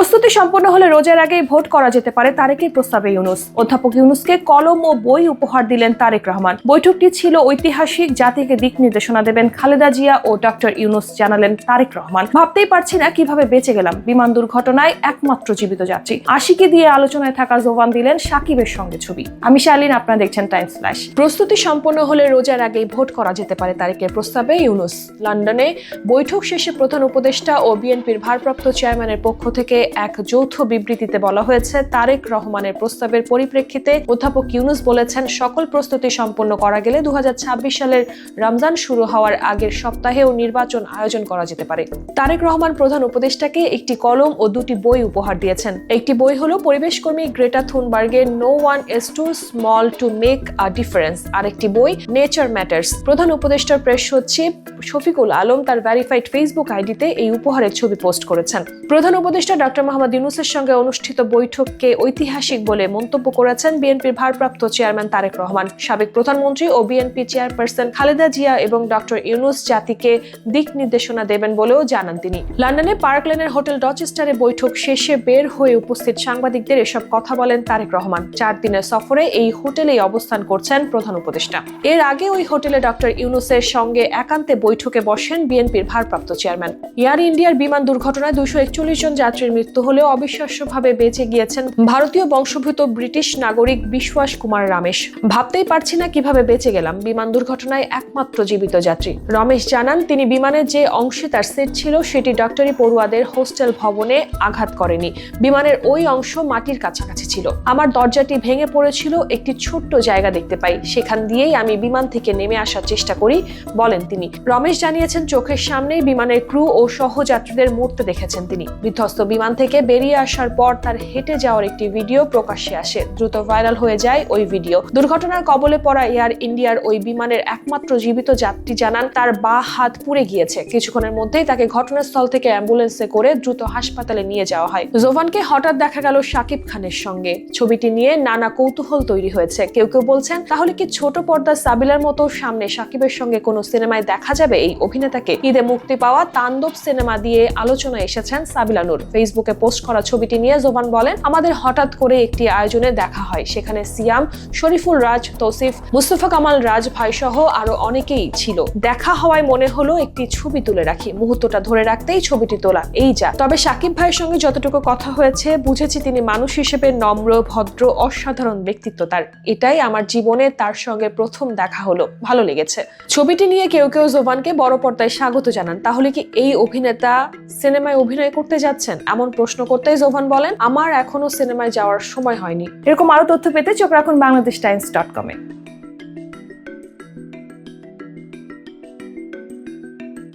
প্রস্তুতি সম্পন্ন হলে রোজার আগেই ভোট করা যেতে পারে তারেকের প্রস্তাবে ইউনূস। অধ্যাপক ইউনূসকে কলম ও বই উপহার দিলেন তারেক রহমান। বৈঠকটি ছিল ঐতিহাসিক, জাতিকে দিক নির্দেশনা দেবেন খালেদা জিয়া ও ডক্টর ইউনূস, জানালেন তারেক রহমান। ভাবতেই পারছি না কিভাবে বেঁচে গেলাম, বিমান দুর্ঘটনায় একমাত্র জীবিত যাত্রী। আশিকে দিয়ে আলোচনায় থাকা জোবান দিলেন সাকিবের সঙ্গে ছবি। আমি শালীন, আপনারা দেখছেন টাইমস ফ্ল্যাশ। প্রস্তুতি সম্পন্ন হলে রোজার আগেই ভোট করা যেতে পারে তারেকের প্রস্তাবে ইউনূস। লন্ডনে বৈঠক শেষে প্রধান উপদেষ্টা ও বিএনপির ভারপ্রাপ্ত চেয়ারম্যানের পক্ষ থেকে এক যৌথ বিবৃতিতে বলা হয়েছে, তারেক রহমানের প্রস্তাবের পরিপ্রেক্ষিতে অধ্যাপক ইউনূস বলেছেন, সকল প্রস্তুতি সম্পন্ন করা গেলে 2026 সালের রমজান শুরু হওয়ার আগের সপ্তাহেও নির্বাচন আয়োজন করা যেতে পারে। তারেক রহমান প্রধান উপদেষ্টাকে একটি কলম ও দুটি বই উপহার দিয়েছেন। একটি বই হলো পরিবেশকর্মী গ্রেটা থুনবার্গের no one is too small to make a difference, আর একটি বই নেচার ম্যাটার্স। প্রধান উপদেষ্টার প্রেস সচিব শফিকুল আলম তার ভেরিফাইড ফেসবুক আইডিতে এই উপহারের ছবি পোস্ট করেছেন। প্রধান উপদেষ্টা ডক্টর মোহাম্মদ ইউনূসের সঙ্গে অনুষ্ঠিত বৈঠককে ঐতিহাসিক বলে মন্তব্য করেছেন বিএনপির ভারপ্রাপ্ত চেয়ারম্যান তারেক রহমান। সাবেক প্রধানমন্ত্রী ও বিএনপি চেয়ারপারসন খালেদা জিয়া এবং ডক্টর ইউনূস জাতিকে দিক নির্দেশনা দেবেন বলেও জানান তিনি। লন্ডনে পার্ক লেনের হোটেল ডচেস্টারে বৈঠক শেষে বের হয়ে উপস্থিত সাংবাদিকদের এসব কথা বলেন তারেক রহমান। 4 দিনের সফরে এই হোটেলেই অবস্থান করছেন প্রধান উপদেষ্টা। এর আগে ওই হোটেলে ডক্টর ইউনূসের সঙ্গে একান্তে বৈঠকে বসেন বিএনপির ভারপ্রাপ্ত চেয়ারম্যান। এয়ার ইন্ডিয়ার বিমান দুর্ঘটনায় 241 জন যাত্রীর মৃত্যু হলেও অবিশ্বাস্যভাবে বেঁচে গিয়েছেন ভারতীয় বংশোদ্ভূত ব্রিটিশ নাগরিক বিশ্বাস কুমার রমেশ। ভাবতেই পারছি না কিভাবে বেঁচে গেলাম, বিমান দুর্ঘটনায় একমাত্র জীবিত যাত্রী। রমেশ জানান, তিনি বিমানের যে অংশে তার সিট ছিল সেটি ডক্টরি পড়ুয়াদের হোস্টেল ভবনে আঘাত করেনি। বিমানের ওই অংশ মাটির কাছাকাছি ছিল। আমার দরজাটি ভেঙে পড়েছিল, একটি ছোট্ট জায়গা দেখতে পাই, সেখান দিয়েই আমি বিমান থেকে নেমে আসার চেষ্টা করি, বলেন তিনি। রমেশ জানিয়েছেন, চোখের সামনেই বিমানের ক্রু ও সহযাত্রীদের মরতে দেখেছেন তিনি। বিধ্বস্ত বিমান থেকে বেরিয়ে আসার পর তার হেঁটে যাওয়ার একটি ভিডিও প্রকাশ্যে আসে। দ্রুত ভাইরাল হয়ে যায় ওই ভিডিও। দুর্ঘটনার কবলে পড়া এয়ার ইন্ডিয়ার ওই বিমানের একমাত্র জীবিত যাত্রী জানান, তার বাঁ হাত পুড়ে গিয়েছে। কিছুক্ষণের মধ্যেই তাকে ঘটনাস্থল থেকে অ্যাম্বুলেন্সে করে দ্রুত হাসপাতালে নিয়ে যাওয়া হয়। জোভানকে হঠাৎ দেখা গেল শাকিব খানের সঙ্গে। ছবিটি নিয়ে নানা কৌতূহল তৈরি হয়েছে। কেউ কেউ বলছেন, তাহলে কি ছোট পর্দার সাবিলার মতো সামনে শাকিবের সঙ্গে কোনো সিনেমায় দেখা যাবে এই অভিনেতাকে? ঈদে মুক্তি পাওয়া তাণ্ডব সিনেমা দিয়ে আলোচনায় এসেছেন সাবিলা নূর। ফেসবুকে পোস্ট করা ছবিটি নিয়ে জোবান বলেন, আমাদের হঠাৎ করে একটি আয়োজনে দেখা হয়, সেখানে সিয়াম, শরীফুল রাজ, তৌসিফ, মুস্তফা কামাল রাজ ভাই সহ আরো অনেকেই ছিল। দেখা হওয়ায় মনে হলো একটি ছবি তুলে রাখি, মুহূর্তটা ধরে রাখতেই ছবিটি তোলা, এই যা। তবে শাকিব ভাইয়ের সঙ্গে যতটুকু কথা হয়েছে বুঝেছি তিনি মানুষ হিসেবে নম্র, ভদ্র, অসাধারণ ব্যক্তিত্ব তার। এটাই আমার জীবনে তার সঙ্গে প্রথম দেখা হলো, ভালো লেগেছে। ছবিটি নিয়ে কেউ কেউ জোবানকে বড় পর্দায় স্বাগত জানান। তাহলে কি এই অভিনেতা সিনেমায় অভিনয় করতে যাচ্ছেন? এমন প্রশ্ন করতেই জোবান বলেন, আমার এখনো সিনেমায় যাওয়ার সময় হয়নি। এরকম আরো তথ্য পেতে চোখ রাখুন বাংলাদেশটাইমস.com-এ।